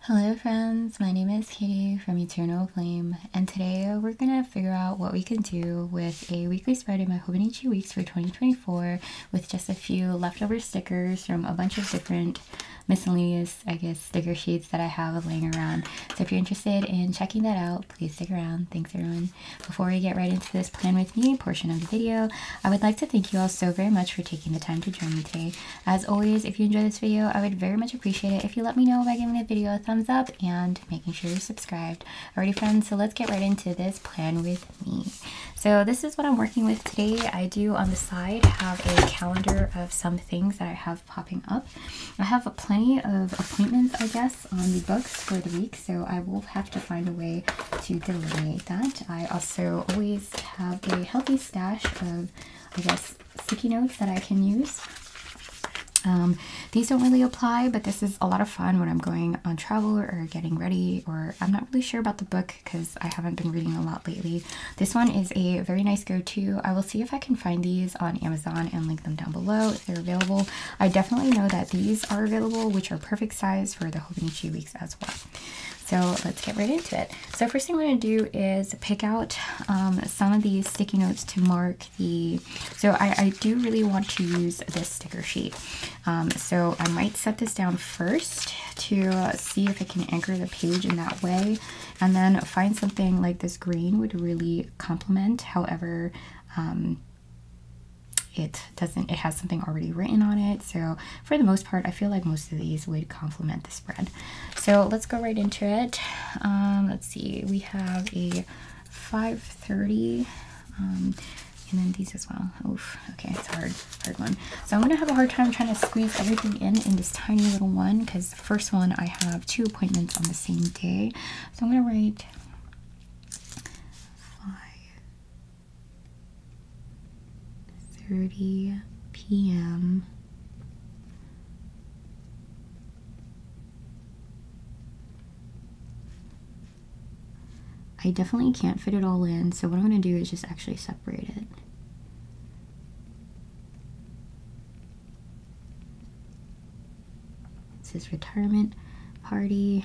Hello friends, my name is Katie from Eternal Flame, and today we're gonna figure out what we can do with a weekly spread in my Hobonichi Weeks for 2024 with just a few leftover stickers from a bunch of different miscellaneous, sticker sheets that I have laying around. So if you're interested in checking that out, please stick around. Thanks everyone. Before we get right into this plan with me portion of the video, I would like to thank you all so very much for taking the time to join me today. As always, if you enjoy this video, I would very much appreciate it if you let me know by giving the video a thumbs up and making sure you're subscribed. Alrighty friends, so let's get right into this plan with me. So this is what I'm working with today. I do on the side have a calendar of some things that I have popping up. I have plenty of appointments, I guess, on the books for the week, so I will have to find a way to delineate that. I also always have a healthy stash of, sticky notes that I can use. These don't really apply, but this is a lot of fun when I'm going on travel or getting ready, or I'm not really sure about the book because I haven't been reading a lot lately. This one is a very nice go-to. I will see if I can find these on Amazon and link them down below if they're available. I definitely know that these are available, which are perfect size for the Hobonichi Weeks as well. So let's get right into it. So first thing I'm going to do is pick out some of these sticky notes to mark the, so I do really want to use this sticker sheet. So I might set this down first to see if I can anchor the page in that way, and then find something like this green would really complement. However, it has something already written on it, so for the most part I feel like most of these would complement the spread. So let's go right into it. Let's see, we have a 530 and then these as well. Oof, okay, it's a hard one. So I'm gonna have a hard time trying to squeeze everything in this tiny little one, because the first one I have 2 appointments on the same day. So I'm gonna write 5:30 p.m. I definitely can't fit it all in, so what I'm going to do is just actually separate it. It says retirement party.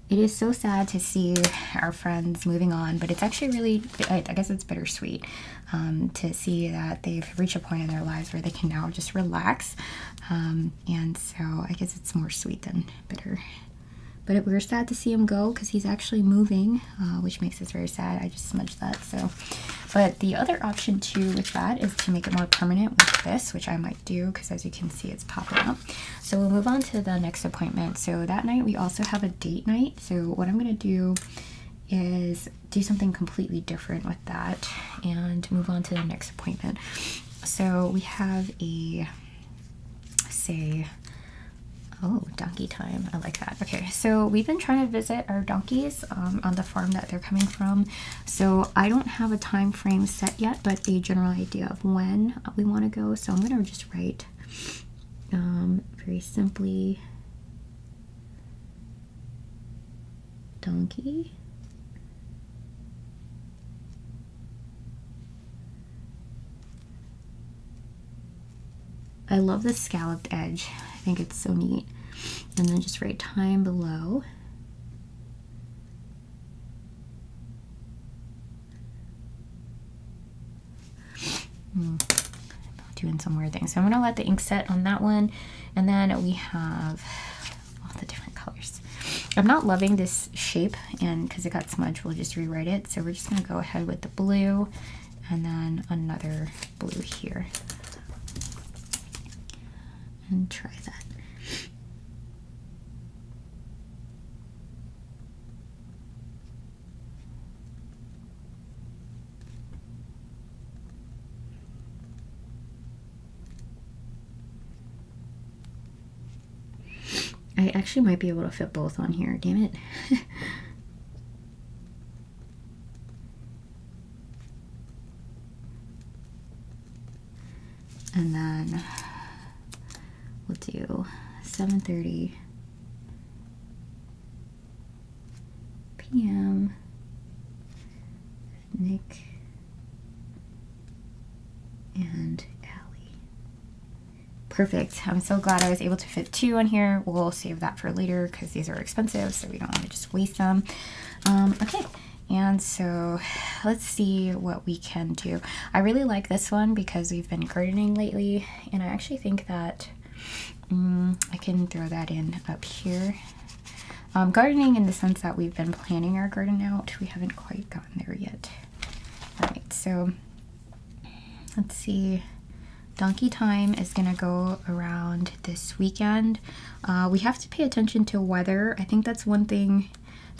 It is so sad to see our friends moving on, but it's actually really, I guess it's bittersweet to see that they've reached a point in their lives where they can now just relax. And so I guess it's more sweet than bitter. But we're sad to see him go because he's actually moving, which makes us very sad. I just smudged that. So, but the other option too with that is to make it more permanent with this, which I might do because as you can see, it's popping up. So we'll move on to the next appointment. So that night we also have a date night. So what I'm going to do is do something completely different with that and move on to the next appointment. So we have a, say, oh, donkey time. I like that. Okay, so we've been trying to visit our donkeys on the farm that they're coming from. So I don't have a time frame set yet, but a general idea of when we want to go. So I'm going to just write very simply donkey. I love the scalloped edge. I think it's so neat. And then just write time below. Doing some weird things. So I'm gonna let the ink set on that one. And then we have all the different colors. I'm not loving this shape, and because it got smudged, we'll just rewrite it. So we're just gonna go ahead with the blue and then another blue here. And try that. I actually might be able to fit both on here, damn it. And then we'll do 7:30 p.m. Nick and Allie. Perfect. I'm so glad I was able to fit 2 on here. We'll save that for later because these are expensive, so we don't want to just waste them. Okay, and so let's see what we can do. I really like this one because we've been gardening lately, and I actually think that I can throw that in up here. Gardening in the sense that we've been planning our garden out. We haven't quite gotten there yet. All right, so let's see. Donkey time is gonna go around this weekend. We have to pay attention to weather. I think that's one thing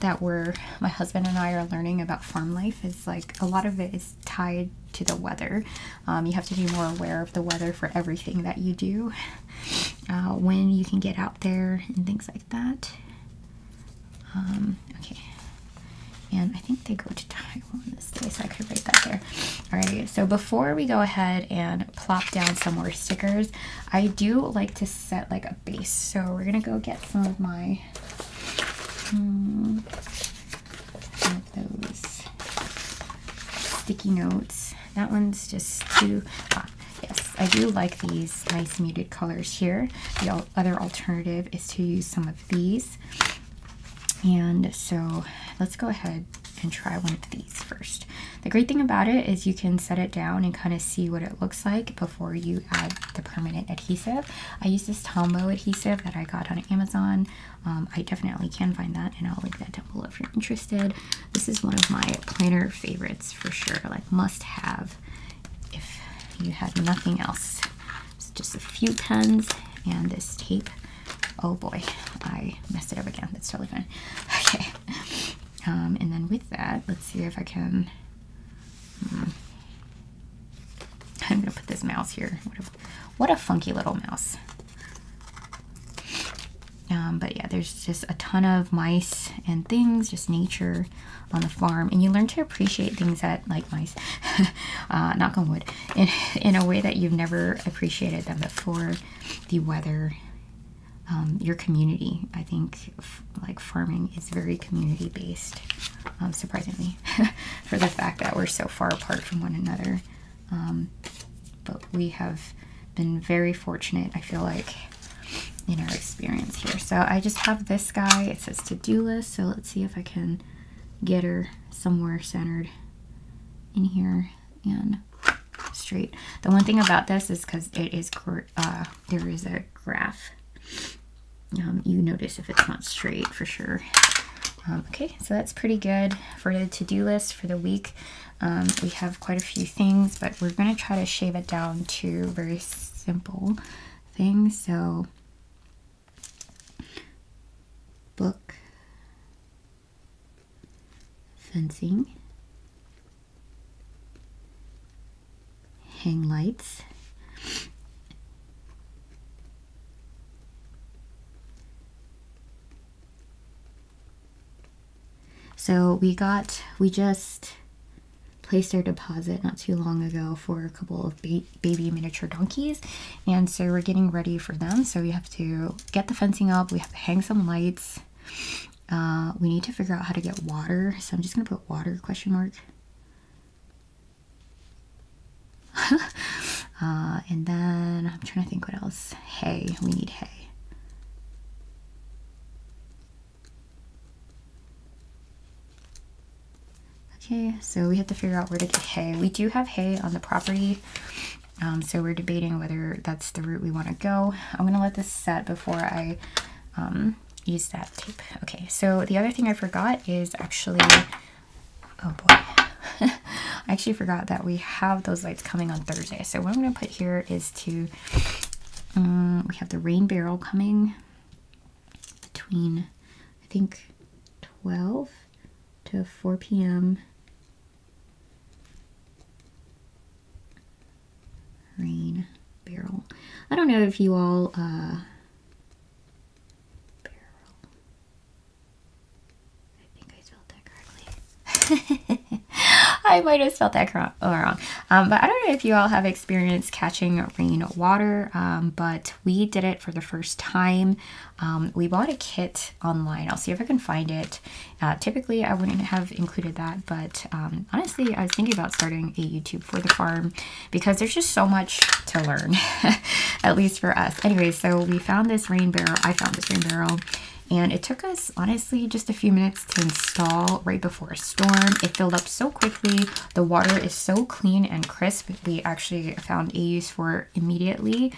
that my husband and I are learning about farm life, is like a lot of it is tied to the weather. You have to be more aware of the weather for everything that you do, when you can get out there and things like that. Okay. And I think they go to Taiwan this day, so I could write that there. Alright, so before we go ahead and plop down some more stickers, I do like to set like a base. So we're gonna go get some of my those sticky notes. That one's just too yes, I do like these nice muted colors here. The other alternative is to use some of these. And so let's go ahead and try one of these first. The great thing about it is you can set it down and kind of see what it looks like before you add the permanent adhesive. I use this Tombow adhesive that I got on Amazon. I definitely can find that, and I'll link that down below if you're interested. This is one of my planner favorites for sure, like must have if you had nothing else. It's just a few pens and this tape. Oh boy, I messed it up again. That's totally fine. Okay. And then with that, let's see if I can. I'm gonna put this mouse here. What a funky little mouse. But yeah, there's just a ton of mice and things, just nature on the farm, and you learn to appreciate things that, like mice, knock on wood, in a way that you've never appreciated them before. The weather. Your community. I think like farming is very community based, surprisingly, for the fact that we're so far apart from one another. But we have been very fortunate, I feel like, in our experience here. So I just have this guy. It says to-do list, so let's see if I can get her somewhere centered in here and straight. The one thing about this is because it is there is a graph. You notice if it's not straight for sure. Okay, so that's pretty good for the to-do list for the week. We have quite a few things, but we're going to try to shave it down to very simple things. So book, fencing, hang lights, so we just placed our deposit not too long ago for a couple of baby miniature donkeys, and so we're getting ready for them. So we have to get the fencing up, we have to hang some lights, we need to figure out how to get water, so I'm just gonna put water question mark. And then I'm trying to think what else. Hay, we need hay. Okay, so we have to figure out where to get hay. We do have hay on the property, so we're debating whether that's the route we want to go. I'm gonna let this set before I use that tape. Okay, so the other thing I forgot is actually, oh boy, I actually forgot that we have those lights coming on Thursday. So what I'm gonna put here is to, we have the rain barrel coming between, I think, 12 to 4 p.m. Rain barrel. I don't know if you all barrel. I think I spelled that correctly. I might have spelled that wrong. But I don't know if you all have experienced catching rain water, but we did it for the first time. We bought a kit online. I'll see if I can find it. Typically, I wouldn't have included that, but honestly, I was thinking about starting a YouTube for the farm because there's just so much to learn, at least for us. Anyway, so we found this rain barrel. I found this rain barrel. And it took us, honestly, just a few minutes to install right before a storm. It filled up so quickly. The water is so clean and crisp. We actually found a use for it immediately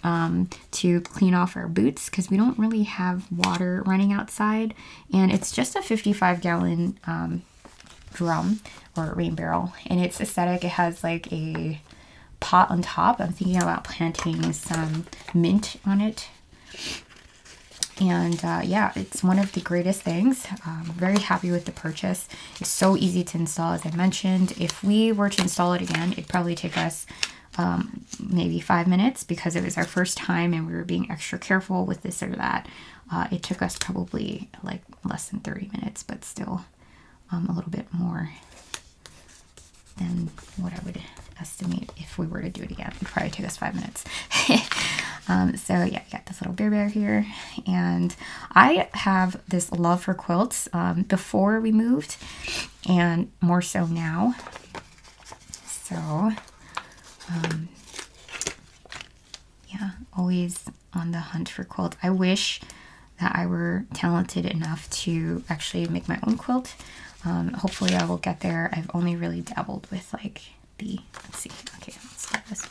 to clean off our boots because we don't really have water running outside. And it's just a 55-gallon drum or rain barrel. And it's aesthetic. It has like a pot on top. I'm thinking about planting some mint on it. And yeah, it's one of the greatest things. Very happy with the purchase. It's so easy to install, as I mentioned. If we were to install it again, it'd probably take us maybe 5 minutes because it was our first time and we were being extra careful with this or that. It took us probably like less than 30 minutes, but still a little bit more than what I would estimate if we were to do it again. It'd probably take us 5 minutes. So yeah, I got this little bear here, and I have this love for quilts before we moved, and more so now. So yeah, always on the hunt for quilts. I wish that I were talented enough to actually make my own quilt. Hopefully I will get there. I've only really dabbled with like the, let's see, okay, let's start this.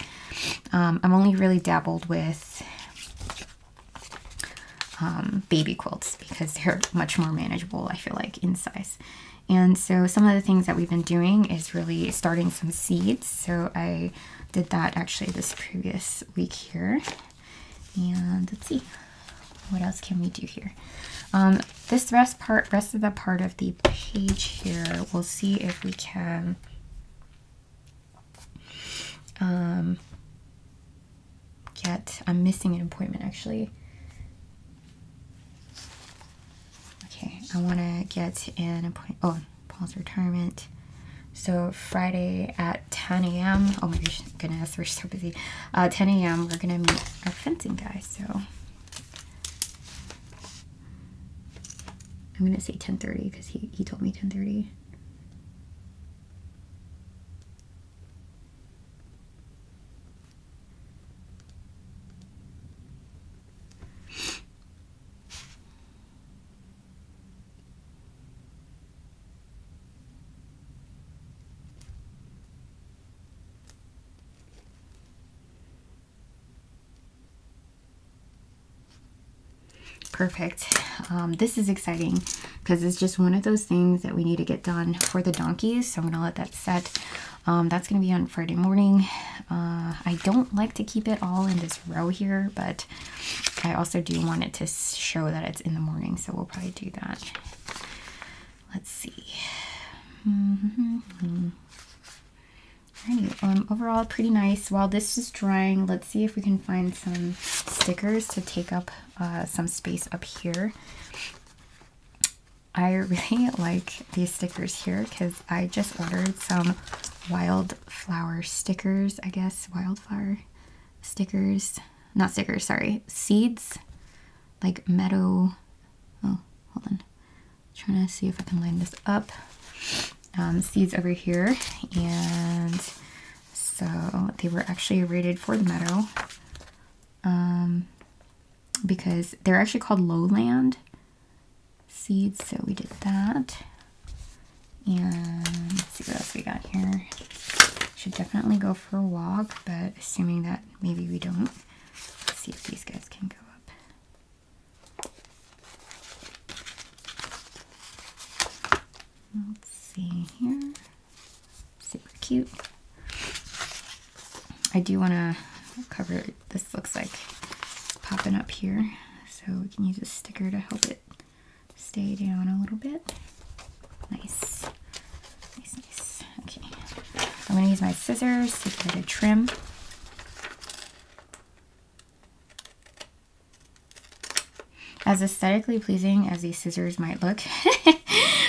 I'm only really dabbled with baby quilts because they're much more manageable, I feel like, in size. And so some of the things that we've been doing is really starting some seeds. So I did that actually this previous week here. And let's see, what else can we do here? This rest of the part of the page here, we'll see if we can I'm missing an appointment actually. Okay, I want to get an appointment. Oh, Paul's retirement. So Friday at 10 a.m. Oh my goodness, we're so busy. 10 a.m. we're gonna meet our fencing guy. So I'm gonna say 10:30 because he told me 10:30. Perfect. This is exciting because it's just one of those things that we need to get done for the donkeys. So I'm going to let that set. That's going to be on Friday morning. I don't like to keep it all in this row here, but I also do want it to show that it's in the morning. So we'll probably do that. Let's see. Alright, overall pretty nice. While this is drying, let's see if we can find some stickers to take up some space up here. I really like these stickers here because I just ordered some wildflower stickers, I guess. Wildflower stickers. Not stickers, sorry. Seeds. Like meadow. Oh, hold on. Trying to see if I can line this up. Seeds over here, and so they were actually rated for the meadow because they're actually called lowland seeds, so we did that. And let's see what else we got here. Should definitely go for a walk, but assuming that maybe we don't, let's see if these guys can go up. Let's see here. Super cute. I do want to cover it. This looks like it's popping up here, so we can use a sticker to help it stay down a little bit. Nice. Nice, nice. Okay. I'm going to use my scissors to try to trim. As aesthetically pleasing as these scissors might look,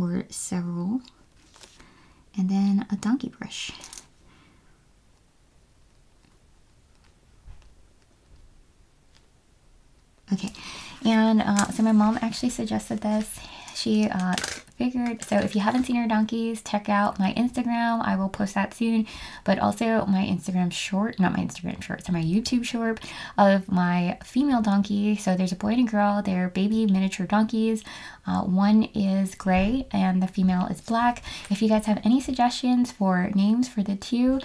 or several, and then a donkey brush. Okay, and so my mom actually suggested this. She figured, so if you haven't seen her donkeys, check out my Instagram. I will post that soon, but also my Instagram short, not my Instagram short, so my YouTube short of my female donkey. So there's a boy and a girl. They're baby miniature donkeys. One is gray and the female is black. If you guys have any suggestions for names for the two,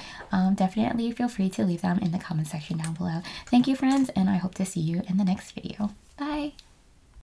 definitely feel free to leave them in the comment section down below. Thank you, friends, and I hope to see you in the next video. Bye!